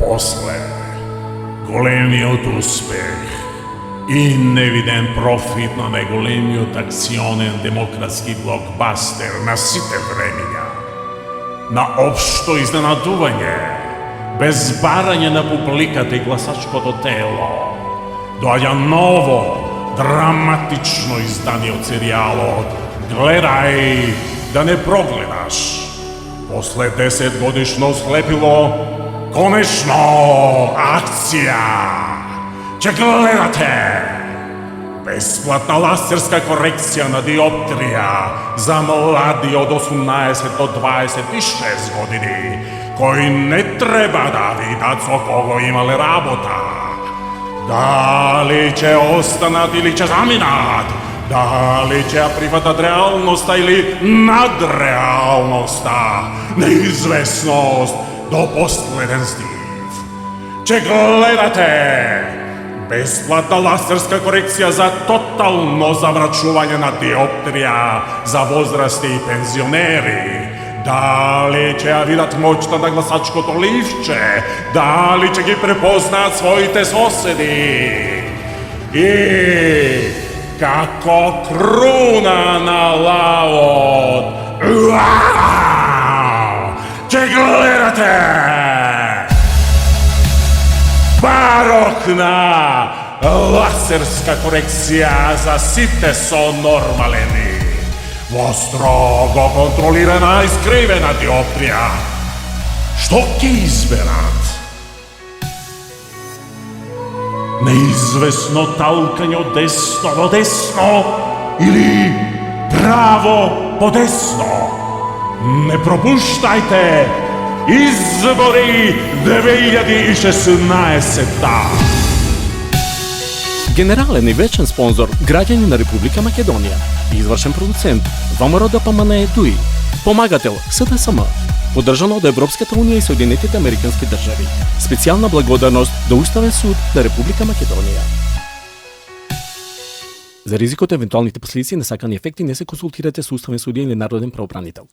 После големиот успех и невиден профит на најголемиот акционен демократски блокбастер на сите времиња, на општо изненадување, без барање на публиката и гласачкото тело, доаѓа ново, драматично издание од серијалот "Гледај да не прогледаш". После 10 годишно слепило, конечно акција! Ќе гледате бесплатна лазерска корекција на диоптрија за млади од 18 до 26 години, кои не треба да видат со кого имале работа. Дали ќе останат или ќе заминат? Дали ќе ја прифатат реалноста или надреалноста? Неизвестност до последен стив. Ќе гледате бесплатна лазерска корекција за тотално заврачување на диоптрија за возрасти и пензионери. Дали ќе ја видат моќта на гласачкото ливче? Дали ќе ги препознаат своите соседи? И како круна на лавот, ќе гледате барокна лазерска корекција за сите со нормалени, во строго контролирана и скривена диоптрија. Што ќе изберат? Неизвестно талкање од десно во десно или право по десно? Не пропуштајте избори 2016. Генерален и вечен спонзор граѓани на Република Македонија, извршен продуцент ВМРО ДПМН ДУИ, помагател СДСМ, поддржано од Европската унија и Соединетите Американски држави. Специјална благодарност до Уставен суд на Република Македонија. За ризикот и евентуалните последици на сакани ефекти не се консултирате со Уставен судија или народен правобранител.